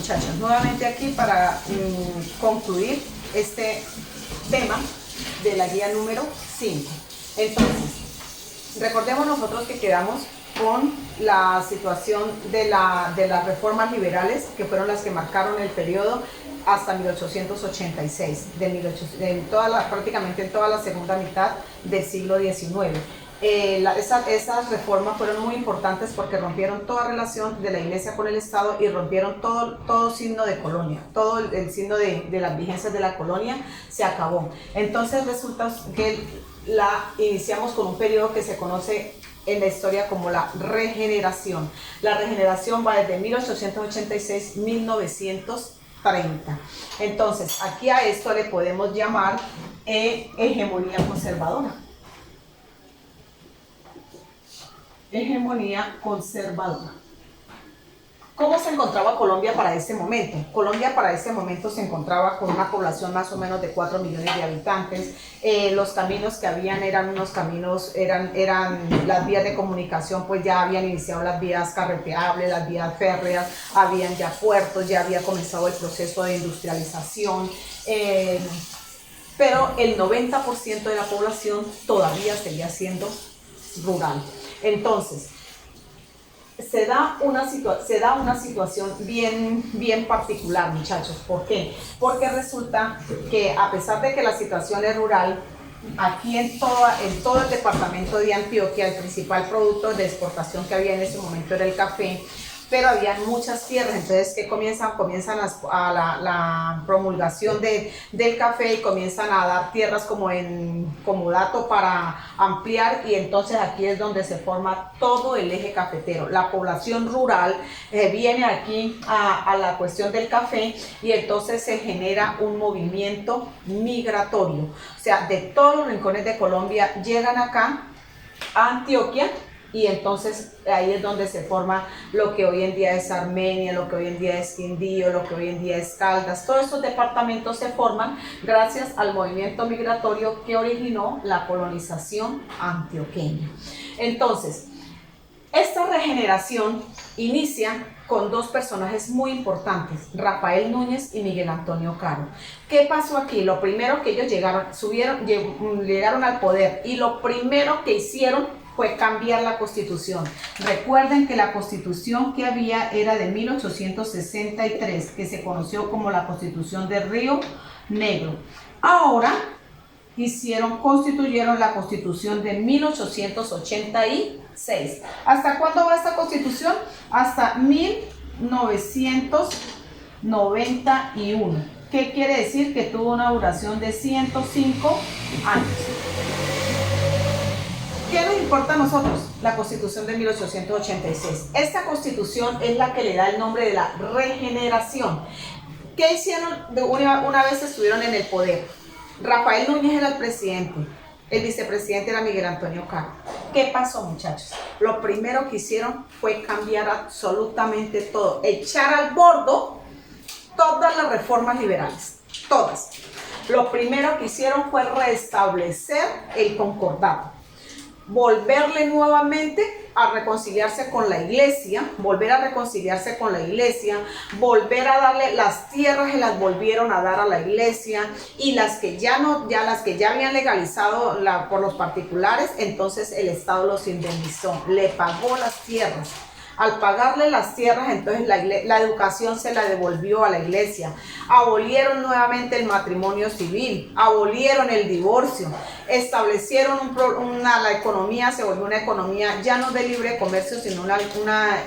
muchachos, nuevamente aquí para concluir este tema de la guía número 5. Entonces, recordemos nosotros que quedamos con la situación de las reformas liberales, que fueron las que marcaron el periodo hasta 1886, prácticamente en toda la segunda mitad del siglo XIX. Esas reformas fueron muy importantes porque rompieron toda relación de la Iglesia con el Estado y rompieron todo signo de colonia, todo el signo de las vigencias de la colonia se acabó. Entonces resulta que iniciamos con un periodo que se conoce en la historia como la regeneración. La regeneración va desde 1886 a 1930. Entonces, aquí a esto le podemos llamar hegemonía conservadora. Hegemonía conservadora. ¿Cómo se encontraba Colombia para ese momento? Colombia para ese momento se encontraba con una población más o menos de 4 millones de habitantes. Los caminos que habían eran las vías de comunicación, pues ya habían iniciado las vías carreteables, las vías férreas, habían ya puertos, ya había comenzado el proceso de industrialización. Pero el 90% de la población todavía seguía siendo rural. Entonces, se da una situación bien particular, muchachos. ¿Por qué? Porque resulta que a pesar de que la situación es rural, aquí en todo el departamento de Antioquia, el principal producto de exportación que había en ese momento era el café, pero había muchas tierras. Entonces, ¿qué comienzan a la promulgación del café y comienzan a dar tierras como dato para ampliar, y entonces aquí es donde se forma todo el eje cafetero. La población rural viene aquí a la cuestión del café y entonces se genera un movimiento migratorio. O sea, de todos los rincones de Colombia llegan acá a Antioquia. Y entonces ahí es donde se forma lo que hoy en día es Armenia, lo que hoy en día es Quindío, lo que hoy en día es Caldas. Todos esos departamentos se forman gracias al movimiento migratorio que originó la colonización antioqueña. Entonces, esta regeneración inicia con dos personajes muy importantes, Rafael Núñez y Miguel Antonio Caro. ¿Qué pasó aquí? Lo primero que ellos llegaron al poder y lo primero que hicieron fue cambiar la Constitución. Recuerden que la Constitución que había era de 1863, que se conoció como la Constitución de Río Negro. Ahora constituyeron la Constitución de 1886. ¿Hasta cuándo va esta Constitución? Hasta 1991. ¿Qué quiere decir? Que tuvo una duración de 105 años. ¿Qué nos importa a nosotros? La Constitución de 1886. Esta Constitución es la que le da el nombre de la regeneración. ¿Qué hicieron una vez estuvieron en el poder? Rafael Núñez era el presidente, el vicepresidente era Miguel Antonio Caro. ¿Qué pasó, muchachos? Lo primero que hicieron fue cambiar absolutamente todo, echar al bordo todas las reformas liberales, todas. Lo primero que hicieron fue restablecer el concordato, volverle nuevamente a reconciliarse con la iglesia, volver a darle las tierras, y las volvieron a dar a la iglesia, y las que ya habían legalizado por los particulares, entonces el Estado los indemnizó, le pagó las tierras. Al pagarle las tierras, entonces la educación se la devolvió a la iglesia. Abolieron nuevamente el matrimonio civil, abolieron el divorcio, establecieron la economía, se volvió una economía ya no de libre comercio, sino una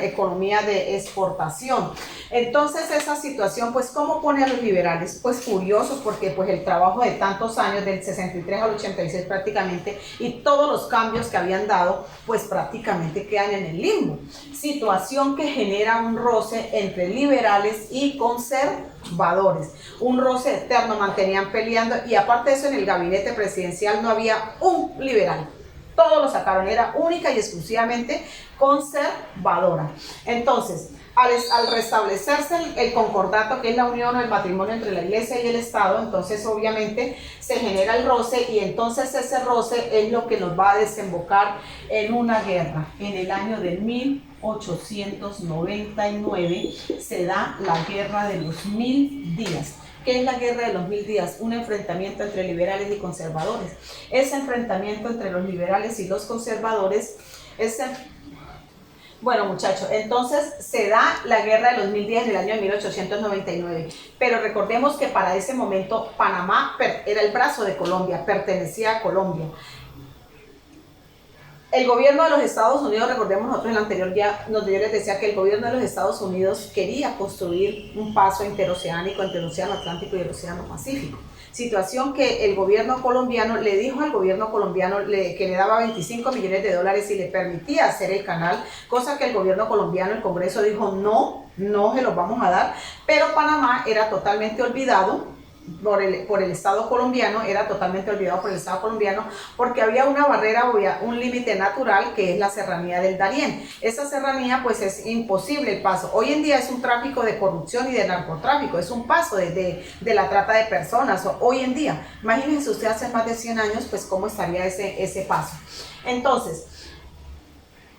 economía de exportación. Entonces esa situación, pues, ¿cómo pone a los liberales? Pues furiosos, porque pues el trabajo de tantos años, del 63 al 86 prácticamente, y todos los cambios que habían dado, pues prácticamente quedan en el limbo. Situación que genera un roce entre liberales y conservadores. Un roce eterno, mantenían peleando, y aparte de eso, en el gabinete presidencial no había un liberal. Todos lo sacaron, era única y exclusivamente conservadora. Entonces, al restablecerse el concordato, que es la unión o el matrimonio entre la iglesia y el Estado, entonces obviamente se genera el roce, y entonces ese roce es lo que nos va a desembocar en una guerra. En el año de 1899 se da la Guerra de los 1000 días. ¿Qué es la Guerra de los 1000 días? Un enfrentamiento entre liberales y conservadores. Ese enfrentamiento entre los liberales y los conservadores, bueno, muchachos, entonces se da la Guerra de los 1000 días en el año de 1899, pero recordemos que para ese momento Panamá era el brazo de Colombia, pertenecía a Colombia. El gobierno de los Estados Unidos, recordemos nosotros en el anterior día, donde yo les decía que el gobierno de los Estados Unidos quería construir un paso interoceánico entre el Océano Atlántico y el Océano Pacífico. Situación que el gobierno colombiano le dijo al gobierno colombiano que le daba 25 millones de dólares y le permitía hacer el canal, cosa que el gobierno colombiano, el Congreso dijo no se los vamos a dar, pero Panamá era totalmente olvidado por el Estado colombiano, porque había una barrera, había un límite natural que es la serranía del Darién. Esa serranía pues es imposible el paso. Hoy en día es un tráfico de corrupción y de narcotráfico, es un paso de la trata de personas. Hoy en día, imagínense usted hace más de 100 años, pues cómo estaría ese paso. Entonces,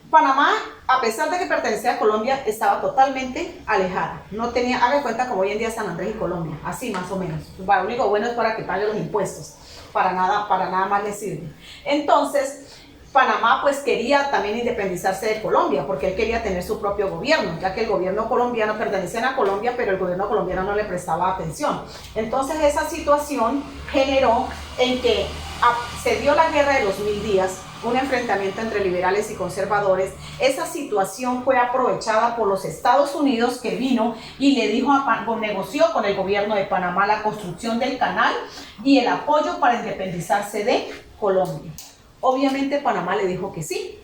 Panamá, a pesar de que pertenecía a Colombia, estaba totalmente alejada. No tenía, haga cuenta como hoy en día San Andrés y Colombia, así más o menos. Lo único bueno es para que pague los impuestos, para nada más le sirve. Entonces, Panamá pues quería también independizarse de Colombia, porque él quería tener su propio gobierno, ya que el gobierno colombiano pertenecía a Colombia, pero el gobierno colombiano no le prestaba atención. Entonces esa situación generó en que se dio la Guerra de los 1000 días, un enfrentamiento entre liberales y conservadores. Esa situación fue aprovechada por los Estados Unidos, que vino y le dijo negoció con el gobierno de Panamá la construcción del canal y el apoyo para independizarse de Colombia. Obviamente Panamá le dijo que sí.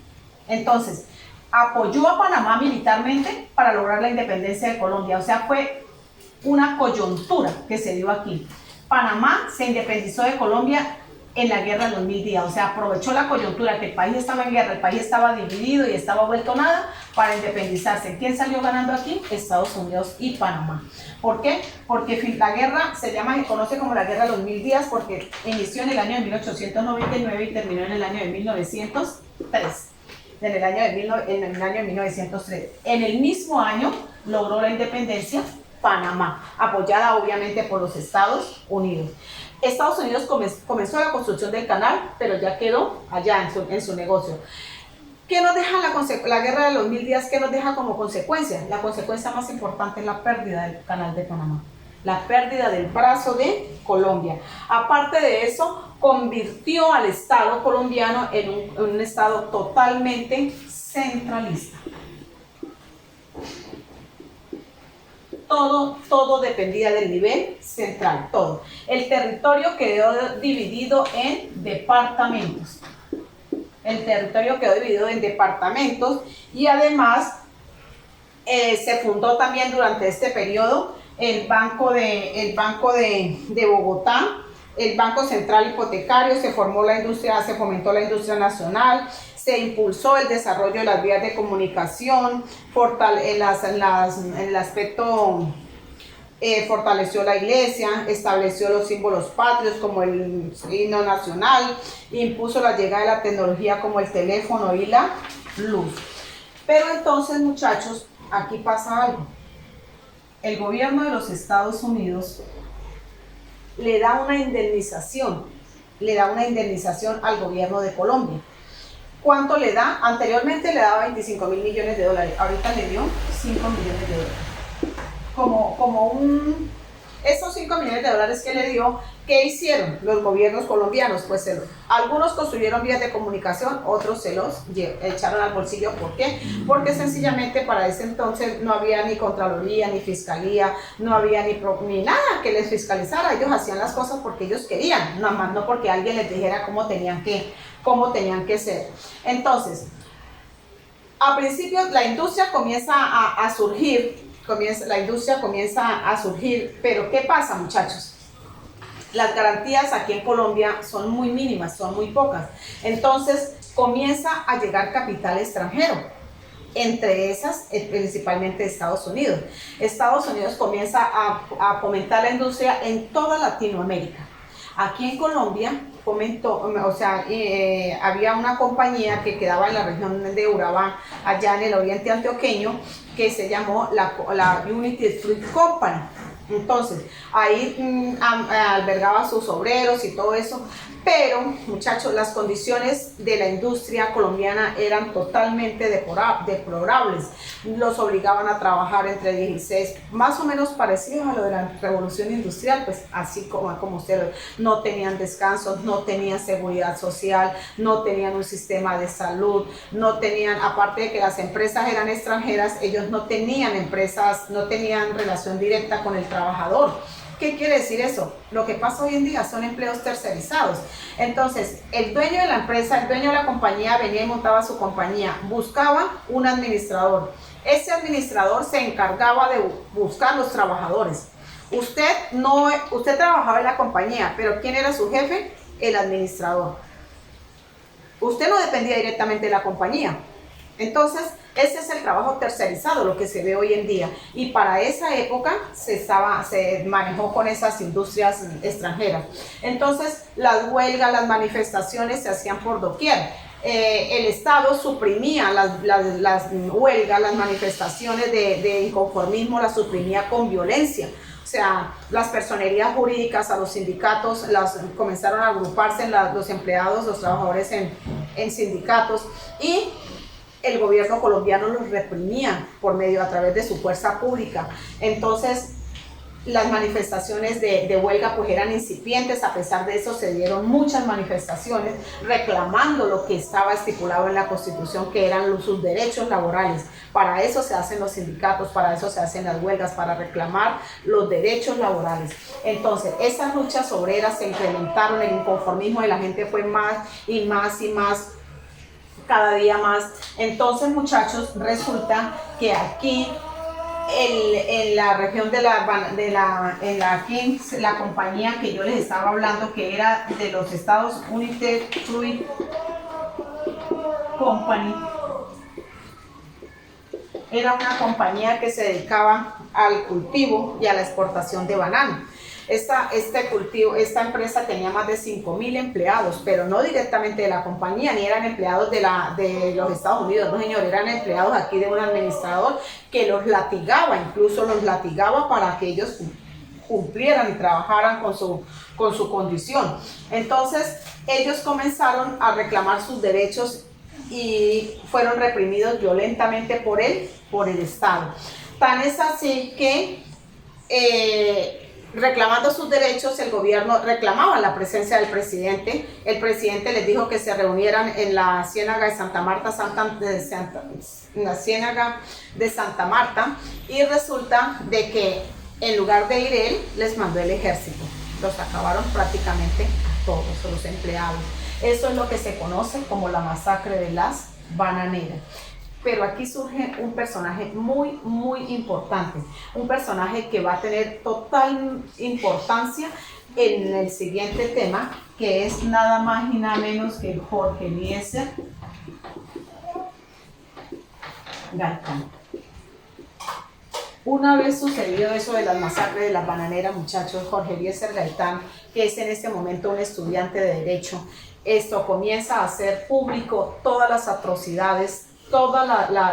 Entonces, apoyó a Panamá militarmente para lograr la independencia de Colombia. O sea, fue una coyuntura que se dio aquí. Panamá se independizó de Colombia en la Guerra de los 1000 días, o sea, aprovechó la coyuntura que el país estaba en guerra, el país estaba dividido y estaba vuelto nada para independizarse. ¿Quién salió ganando aquí? Estados Unidos y Panamá. ¿Por qué? Porque la guerra se conoce como la Guerra de los 1000 días porque inició en el año de 1899 y terminó en el año de 1903. En el año de 1903. En el mismo año logró la independencia Panamá, apoyada obviamente por los Estados Unidos. Estados Unidos comenzó la construcción del canal, pero ya quedó allá en su negocio. ¿Qué nos deja la Guerra de los 1000 días? ¿Qué nos deja como consecuencia? La consecuencia más importante es la pérdida del canal de Panamá, la pérdida del brazo de Colombia. Aparte de eso, convirtió al Estado colombiano en un Estado totalmente centralista. Todo dependía del nivel central, todo. El territorio quedó dividido en departamentos. Y además se fundó también durante este periodo el Banco de Bogotá, el Banco Central Hipotecario, se fomentó la industria nacional, se impulsó el desarrollo de las vías de comunicación, en el aspecto fortaleció la iglesia, estableció los símbolos patrios como el himno nacional, impuso la llegada de la tecnología como el teléfono y la luz. Pero entonces, muchachos, aquí pasa algo. El gobierno de los Estados Unidos le da una indemnización al gobierno de Colombia. ¿Cuánto le da? Anteriormente le daba 25 mil millones de dólares, ahorita le dio 5 millones de dólares. Esos 5 millones de dólares que le dio, ¿qué hicieron los gobiernos colombianos? Pues algunos construyeron vías de comunicación, otros se los echaron al bolsillo. ¿Por qué? Porque sencillamente para ese entonces no había ni Contraloría, ni Fiscalía, no había ni nada que les fiscalizara. Ellos hacían las cosas porque ellos querían, nada más no porque alguien les dijera cómo tenían que ser. Entonces, a principio la industria comienza a surgir, pero ¿qué pasa, muchachos? Las garantías aquí en Colombia son muy mínimas, son muy pocas. Entonces comienza a llegar capital extranjero. entre esas principalmente Estados Unidos. Estados Unidos comienza a fomentar la industria en toda Latinoamérica. Aquí en Colombia había una compañía que quedaba en la región de Urabá, allá en el oriente antioqueño, que se llamó la United Fruit Company. Entonces, ahí albergaba a sus obreros y todo eso, pero muchachos, las condiciones de la industria colombiana eran totalmente deplorables. Los obligaban a trabajar entre 16, más o menos parecido a lo de la revolución industrial, pues así como ustedes, no tenían descansos, no tenían seguridad social, no tenían un sistema de salud, no tenían, aparte de que las empresas eran extranjeras, ellos no tenían relación directa con el trabajador. ¿Qué quiere decir eso? Lo que pasa hoy en día son empleos tercerizados. Entonces, el dueño de la empresa, el dueño de la compañía venía y montaba su compañía, buscaba un administrador. Ese administrador se encargaba de buscar los trabajadores. Usted trabajaba en la compañía, pero ¿quién era su jefe? El administrador. Usted no dependía directamente de la compañía. Entonces, ese es el trabajo tercerizado, lo que se ve hoy en día. Y para esa época se manejó con esas industrias extranjeras. Entonces, las huelgas, las manifestaciones se hacían por doquier. El Estado suprimía las huelgas, las manifestaciones de inconformismo, las suprimía con violencia. O sea, las personerías jurídicas, a los sindicatos, comenzaron a agruparse los empleados, los trabajadores en sindicatos, y el gobierno colombiano los reprimía a través de su fuerza pública. Entonces, las manifestaciones de huelga pues eran incipientes. A pesar de eso se dieron muchas manifestaciones reclamando lo que estaba estipulado en la Constitución, que eran sus derechos laborales. Para eso se hacen los sindicatos, para eso se hacen las huelgas, para reclamar los derechos laborales. Entonces, esas luchas obreras se incrementaron, el inconformismo de la gente fue más y más y más, cada día más. Entonces, muchachos, resulta que aquí en la región la compañía que yo les estaba hablando, que era de los Estados United Fruit Company, era una compañía que se dedicaba al cultivo y a la exportación de banano. Esta empresa tenía más de 5,000 empleados, pero no directamente de la compañía, ni eran empleados de los Estados Unidos, no señor, eran empleados aquí de un administrador que los latigaba, incluso los latigaba para que ellos cumplieran y trabajaran con su condición. Entonces, ellos comenzaron a reclamar sus derechos y fueron reprimidos violentamente por el Estado. Tan es así que reclamando sus derechos, el gobierno reclamaba la presencia del presidente. El presidente les dijo que se reunieran en la Ciénaga de Santa Marta, y resulta de que en lugar de ir él, les mandó el ejército. Los acabaron prácticamente todos los empleados. Eso es lo que se conoce como la masacre de las bananeras. Pero aquí surge un personaje muy, muy importante, un personaje que va a tener total importancia en el siguiente tema, que es nada más y nada menos que Jorge Eliezer Gaitán. Una vez sucedido eso de las masacres de las bananeras, muchachos, Jorge Eliezer Gaitán, que es en este momento un estudiante de Derecho, esto comienza a hacer público todas las atrocidades,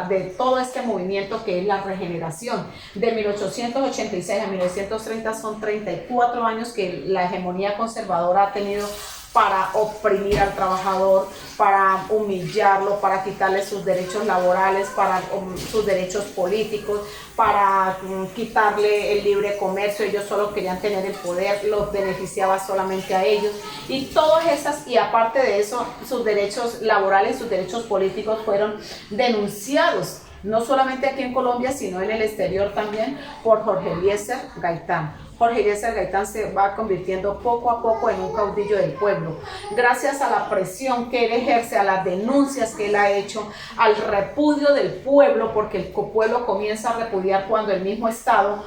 de todo este movimiento que es la regeneración. De 1886 a 1930 son 34 años que la hegemonía conservadora ha tenido para oprimir al trabajador, para humillarlo, para quitarle sus derechos laborales, para sus derechos políticos, para quitarle el libre comercio. Ellos solo querían tener el poder, los beneficiaba solamente a ellos. Y todas esas, y aparte de eso, sus derechos laborales, sus derechos políticos fueron denunciados, no solamente aquí en Colombia, sino en el exterior también, por Jorge Eliezer Gaitán. Jorge Eliezer Gaitán se va convirtiendo poco a poco en un caudillo del pueblo, gracias a la presión que él ejerce, a las denuncias que él ha hecho, al repudio del pueblo, porque el pueblo comienza a repudiar cuando el mismo Estado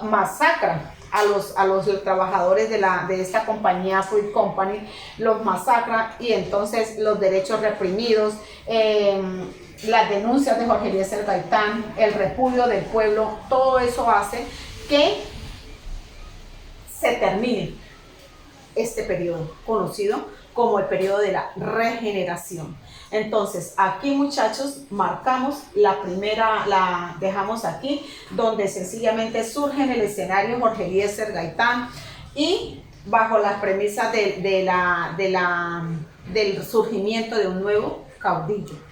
masacra a los trabajadores de esta compañía Fruit Company, los masacra, y entonces los derechos reprimidos, las denuncias de Jorge Eliezer Gaitán, el repudio del pueblo, todo eso hace que se termine este periodo conocido como el periodo de la regeneración. Entonces, aquí, muchachos, marcamos la primera, la dejamos aquí, donde sencillamente surge en el escenario Jorge Eliezer Gaitán y bajo las premisas del surgimiento de un nuevo caudillo.